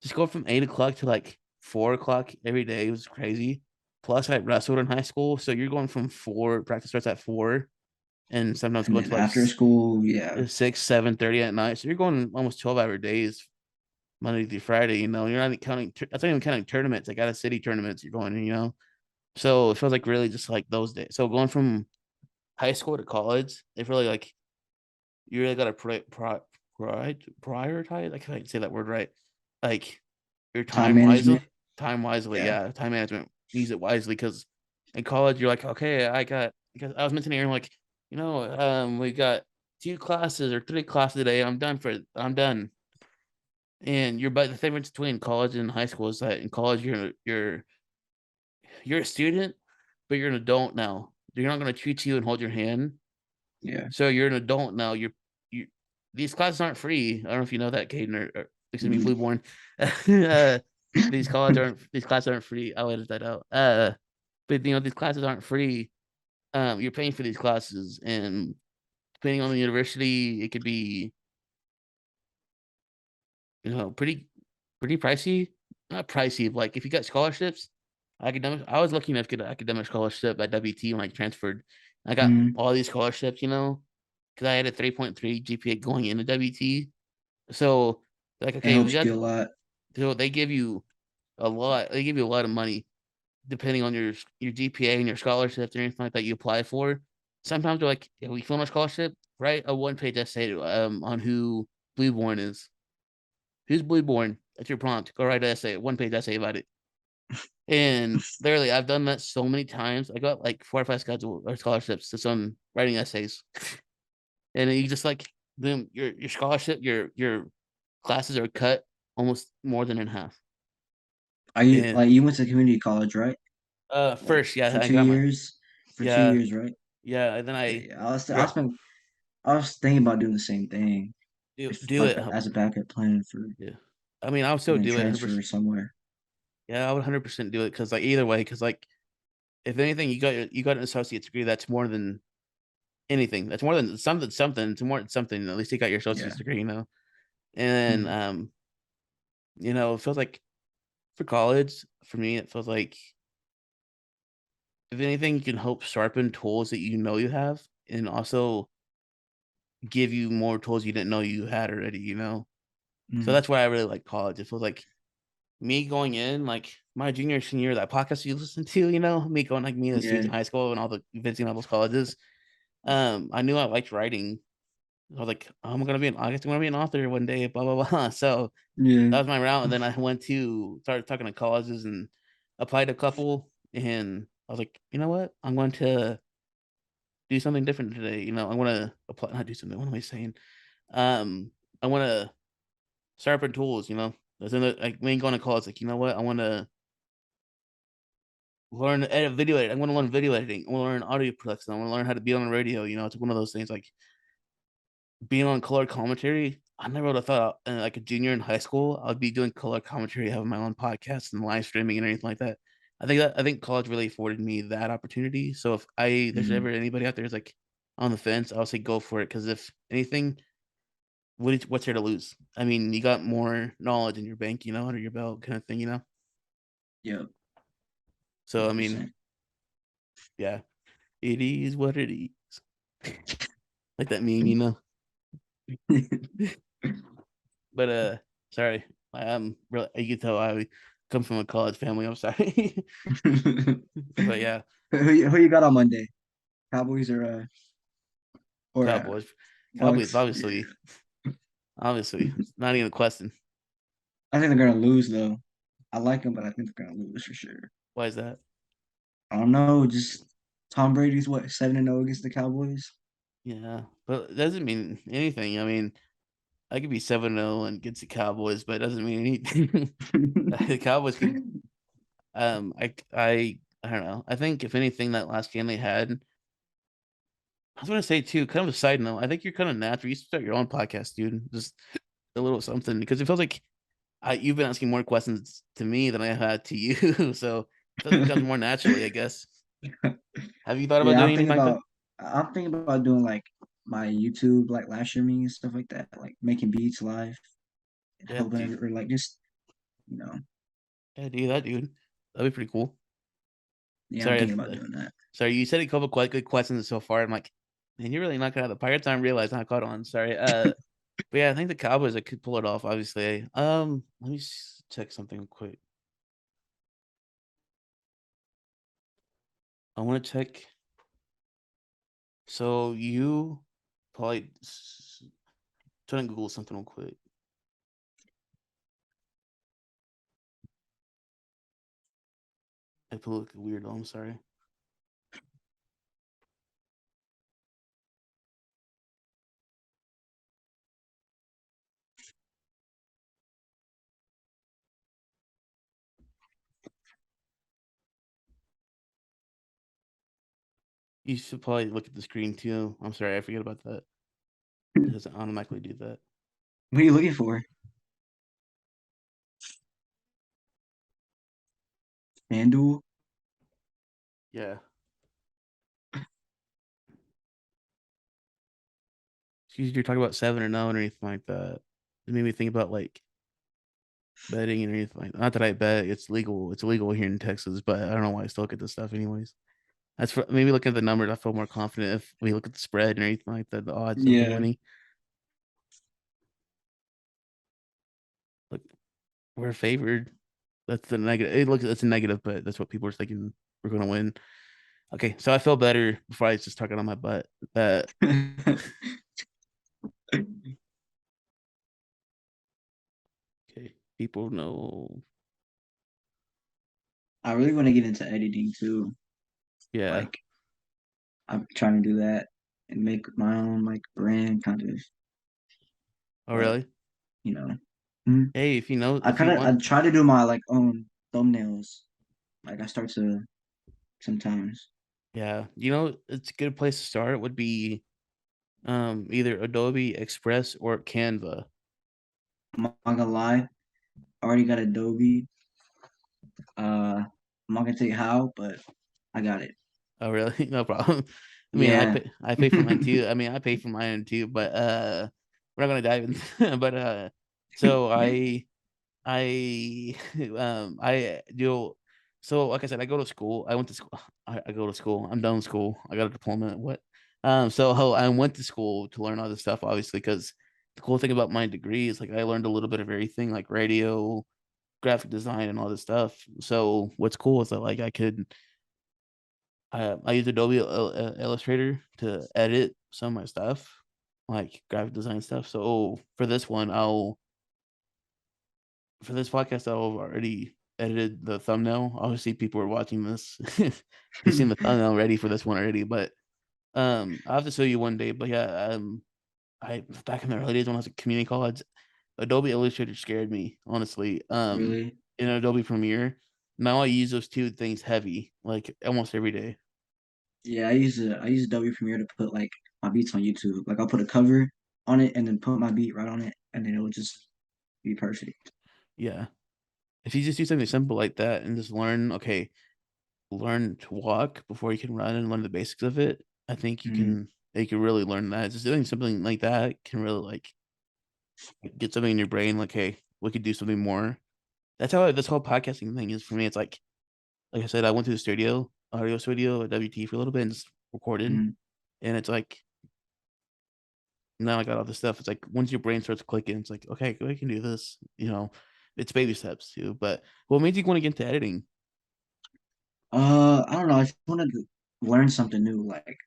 just go from 8 o'clock to like 4 o'clock every day. It was crazy. Plus, I wrestled in high school, so you're going from four practice starts at 4, and sometimes And going then to like after school, yeah, 6, 7:30 at night. So you're going almost 12-hour days, Monday through Friday. You're not counting. That's not even counting tournaments, like out of city tournaments. You're going. So it feels like really just like those days. So going from high school to college, it really like you really got to prioritize. I can't say that word right. Like your time management. time wisely. Yeah. Yeah, time management. Use it wisely because in college you're like, okay, because I was mentioning here, I'm like, we got two classes or three classes today. I'm done. And but the difference between college and high school is that in college you're a student, but you're an adult now. They're not going to treat you and hold your hand. Yeah. So you're an adult now. You. these classes aren't free. I don't know if you know that, Caden, or excuse me, Mhm. BluBourne. These classes aren't free. I'll edit that out. But these classes aren't free. You're paying for these classes, and depending on the university, it could be pretty pricey. Not pricey, like if you got scholarships, academic. I was lucky enough to get an academic scholarship at WT when I transferred. I got Mhm. all these scholarships, because I had a 3.3 GPA going into WT. So like, It okay, we helps got you a lot. so they give you a lot. They give you a lot of money depending on your GPA and your scholarships and anything like that you apply for. Sometimes they're like, if we fill a scholarship, write a 1-page essay on who BlueBourne is. Who's BlueBourne? That's your prompt. Go write an essay, 1-page essay about it. And literally, I've done that so many times. I got like 4 or 5 scholarships to some writing essays, and you just like boom, your scholarship, your classes are cut almost more than in half. Are you And like you went to community college, right? Like first, yeah, for I two got my years, for two yeah, years, right? yeah, and then Okay, I yeah. I gra- spent. I was thinking about doing the same thing, if do like it. as a backup plan for, Yeah, I mean, I'll and still then do it transfer 100%. somewhere. Yeah, I would 100% do it because like either way, because like if anything, you got an associate's degree. That's more than anything. That's more than something. It's more than something. At least you got your Yeah. associate's degree. And Mhm. it feels like for college, for me, it feels like if anything, you can help sharpen tools that you know you have, and also give you more tools you didn't know you had already. So Mhm. that's why I really like college. It feels like me going in, like my junior, senior year, that podcast you listen to, me going like me as students Yeah. in high school and all the visiting all those colleges. I knew I liked writing. I was like, I guess I'm gonna be an author one day, blah blah blah. So Yeah. that was my route. And then I went to started talking to colleges and applied to a couple. And I was like, you know what? I'm going to do something different today. I want to apply, not do something. What am I saying? Um, I want to sharpen tools. As in, like, me going to college, like, you know what? I want to learn edit video editing. I want to learn video editing. I want to learn audio production. I want to learn how to be on the radio. It's one of those things like being on color commentary. I never would have thought like a junior in high school, I'd be doing color commentary, having my own podcast and live streaming and anything like that. I think college really afforded me that opportunity. So if there's Mhm. ever anybody out there who's like on the fence, I'll say go for it. Because if anything, what's there to lose? I mean, you got more knowledge in your bank, under your belt, kind of thing. Yep. So I mean, 100%. yeah, it is what it is. Like that meme. But sorry, I'm really. You can tell I come from a college family. I'm sorry, but yeah, Who you got on Monday? Cowboys or Cowboys, Cowboys, Bucks? obviously, Yeah. obviously, it's not even a question. I think they're gonna lose though. I like them, but I think they're gonna lose for sure. Why is that? I don't know. Just Tom Brady's what 7-0 against the Cowboys. Yeah, but it doesn't mean anything. I mean, I could be 7-0 and against the Cowboys, but it doesn't mean anything. The Cowboys could. I don't know. I think if anything, that last game they had. I was gonna say too, kind of a side note. I think you're kind of natural. You should start your own podcast, dude. Just a little something because it feels like you've been asking more questions to me than I had to you, so it feels like it comes more naturally, I guess. Have you thought about Yeah, doing anything like that? I'm thinking about doing like my YouTube like live streaming and stuff like that, like making beats live and Yeah, helping dude. it or like just you know, Yeah, do that, dude. That'd be pretty cool. yeah, I'm Sorry, thinking about doing that. sorry. You said a couple quite good questions so far. I'm like, man, you're really not gonna have the pirate time. Realize I caught on. Sorry. But yeah, I think the Cowboys I could pull it off. Obviously. Let me check something quick. I want to check. So you probably trying to Google something real quick. I feel like a weirdo. I'm sorry. You should probably look at the screen too. I'm sorry, I forget about that. It doesn't automatically do that. What are you looking for? FanDuel? Yeah. Excuse me, you're talking about 7 or 0 or anything like that. It made me think about like betting and anything like that. Not that I bet, it's legal. It's illegal here in Texas, but I don't know why I still look at this stuff anyways. That's for maybe looking at the numbers, I feel more confident if we look at the spread and everything like that, the odds of them Yeah. winning. Look, we're favored. That's the negative. It looks that's a negative, but that's what people are thinking we're gonna win. Okay, so I feel better before I was just talking on my butt. Okay, people know. I really want to get into editing too. Yeah. Like I'm trying to do that and make my own like brand kind of, Oh, but really? you know. Mhm. Hey, I if kind you of I want, try to do my like own thumbnails. Like I start to sometimes. yeah, it's a good place to start would be either Adobe Express or Canva. I'm not gonna lie, I already got Adobe. I'm not gonna tell you how, but I got it. Oh, really? No problem. I mean, Yeah. I pay for mine too. I mean, I pay for mine too, but we're not gonna dive in. But so I I do so like I said, I go to school. I went to school. I go to school. I'm done with school. I got a diploma. What? So I went to school to learn all this stuff, obviously, because the cool thing about my degree is like I learned a little bit of everything, like radio, graphic design, and all this stuff. So what's cool is that like I use Adobe Illustrator to edit some of my stuff, like graphic design stuff. So for this one, I'll for this podcast, I've already edited the thumbnail. Obviously, people are watching this. They've seen the thumbnail ready for this one already, but I'll have to show you one day. But yeah, I back in the early days when I was at community college, Adobe Illustrator scared me, honestly. Really? In Adobe Premiere, now I use those two things heavy, like almost every day. Yeah, I use Adobe Premiere to put like my beats on YouTube. Like I'll put a cover on it and then put my beat right on it, and then it'll just be perfect. Yeah, if you just do something simple like that and just learn, okay, learn to walk before you can run and learn the basics of it, I think Mm, you can really learn that. Just doing something like that can really like get something in your brain, like, hey, we could do something more. That's how this whole podcasting thing is for me. It's like I said, I went to the studio, audio studio at WT for a little bit and just recorded. mm. And it's like now I got all this stuff. It's like once your brain starts clicking, it's like, okay, we can do this. It's baby steps too. But what made you want to get into editing? I don't know. I just wanted to learn something new, like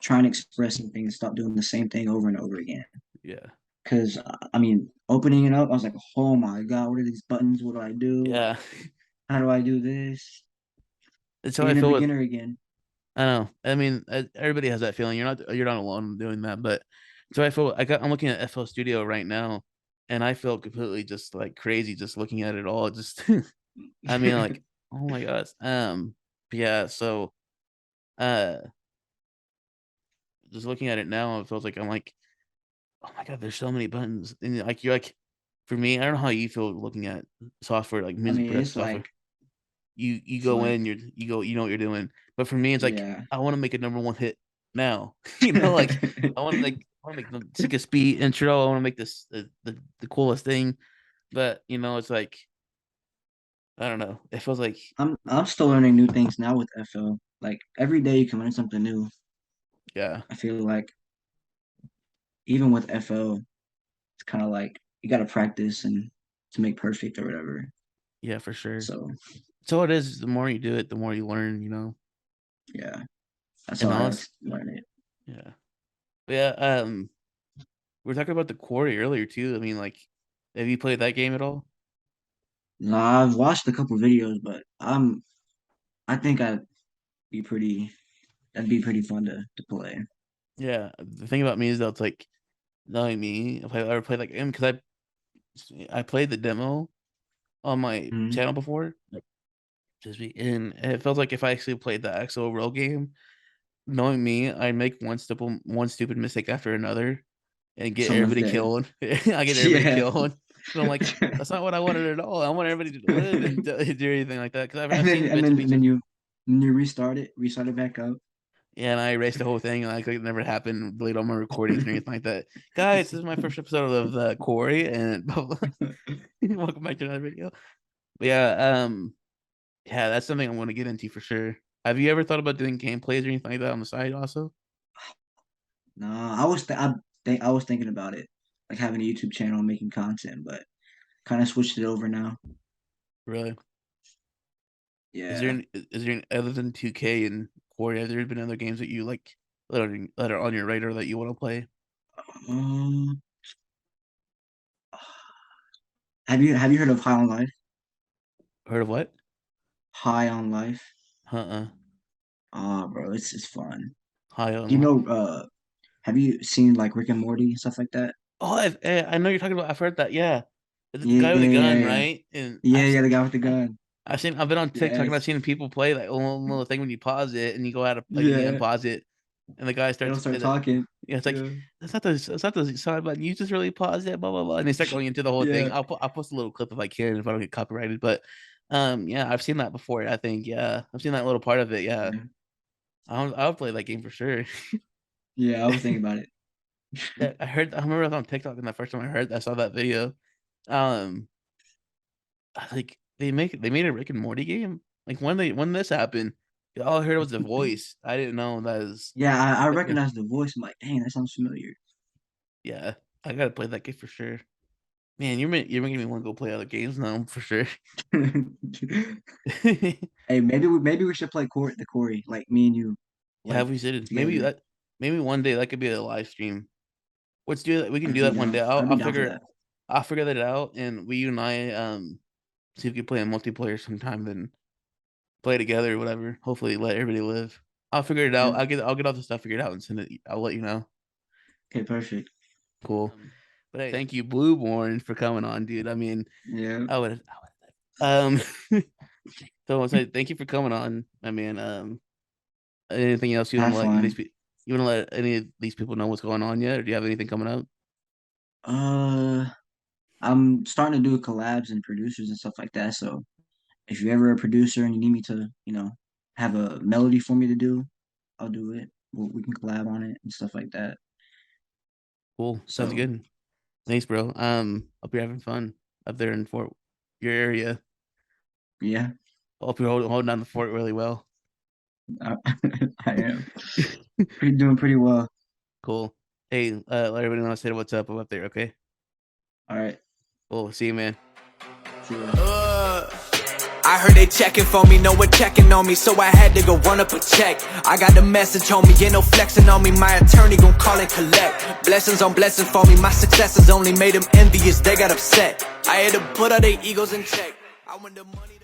trying to express something and stop doing the same thing over and over again. Yeah. Because I mean, opening it up, I was like, oh my God, what are these buttons? What do I do? Like, Yeah. how do I do this? That's how I Being a feel with beginner again. I know. I mean, everybody has that feeling. You're not alone doing that. But so I'm looking at FL Studio right now, and I feel completely just like crazy just looking at it all. Just I mean, like, oh my gosh. But yeah. So uh, just looking at it now, it feels like I'm like, oh my god, there's so many buttons, and like you're like, for me, I don't know how you feel looking at software like I music mean, production software. You it's go like, in, you go, you know what you're doing. But for me, it's like yeah. I want to make a number one hit now. Like I want to make the sickest beat intro. I want to make this the coolest thing. But it's like I don't know. It feels like I'm still learning new things now with FL. Like every day you can learn something new. yeah, I feel like even with FL, it's kind of like you got to practice and to make perfect or whatever. yeah, for sure. So So it is. The more you do it, the more you learn. yeah, that's And how I honest, learned it. yeah, but yeah. We were talking about the quarry earlier too. I mean, like, have you played that game at all? No, I've watched a couple videos, but I think be pretty that'd be pretty fun to play. Yeah. The thing about me is that it's like knowing me, if I ever played that game, because I played the demo on my Mhm. channel before, and it felt like if I actually played the actual real game, knowing me, I make one stupid mistake after another, and get Someone's everybody dead. killed. I get everybody Yeah. killed. And I'm like, that's not what I wanted at all. I want everybody to live and do anything like that because I've seen bits and pieces. And you restart it back up. Yeah, and I erased the whole thing, and like it never happened. Delete all my recordings and anything like that. Guys, this is my first episode of Corey, and welcome back to another video. But yeah, that's something I want to get into for sure. Have you ever thought about doing gameplays or anything like that on the side also? No, I was thinking about it, like having a YouTube channel and making content, but kind of switched it over now. Really? Yeah. Is there other than 2K and Corey, have there been other games that you like that are on your radar that you want to play? Um, have you heard of High on Life? Heard of what? High on Life. Uh-uh. Ah, bro, it's fun. High Do on you Life. know? Have you seen like Rick and Morty and stuff like that? Oh, I know you're talking about. I've heard that. Yeah, it's the Yeah, guy with yeah, the yeah, gun, yeah, right? And yeah, yeah. The guy with the gun. I've been on TikTok and I've Yes. seen people play like a little thing when you pause it and you go out of like and you Yeah. unpause it, and the guy They don't starts. start talking. Yeah, it's like Yeah. that's not the side button. You just really pause it, blah blah blah, and they start going into the whole thing. Yeah. I'll post a little clip if I can if I don't get copyrighted. But yeah, I've seen that before. I think yeah, I've seen that little part of it. Yeah, Yeah. I would play that game for sure. Yeah. I was thinking about it. Yeah, I remember I was on TikTok and the first time I saw that video. Um, like they made a Rick and Morty game. Like when this happened, all I heard was the voice. I didn't know that was Yeah, I like a, recognize the voice. I'm like, dang, that sounds familiar. yeah. I gotta play that game for sure. Man, you're making me want to go play other games now for sure. Hey, maybe we should play the Corey, like me and you, Yeah, like we should together. maybe one day that could be a live stream. Let's do that. We can do that one day. I'd be down for that. I'll figure that out and we you and I see if we can play a multiplayer sometime then play together or whatever. Hopefully let everybody live. I'll figure it out. Yeah. I'll get all the stuff figured out and send it. I'll let you know. Okay, perfect. Cool. But hey, thank you, BluBourne, for coming on, dude. I mean, Yeah, I would so I'll say thank you for coming on. I mean, anything else you want have to let fun. you want to let any of these people know what's going on yet, or do you have anything coming up? Uh, I'm starting to do collabs and producers and stuff like that. So if you're ever a producer and you need me to, have a melody for me to do, I'll do it. We can collab on it and stuff like that. Cool. Sounds So good. Thanks, bro. Hope you're having fun up there in Fort your area. yeah, Hope you're holding down the fort really well. I, I am doing pretty well. Cool. Hey, let everybody know I said what's up. I'm up there, okay? All right. Cool. See you, man. See you. I heard they checking for me, no one checking on me, so I had to go run up a check. I got the message on me, ain't no flexing on me, my attorney gon' call and collect. Blessings on blessings for me, my successes only made them envious, they got upset. I had to put all their egos in check. I want the money.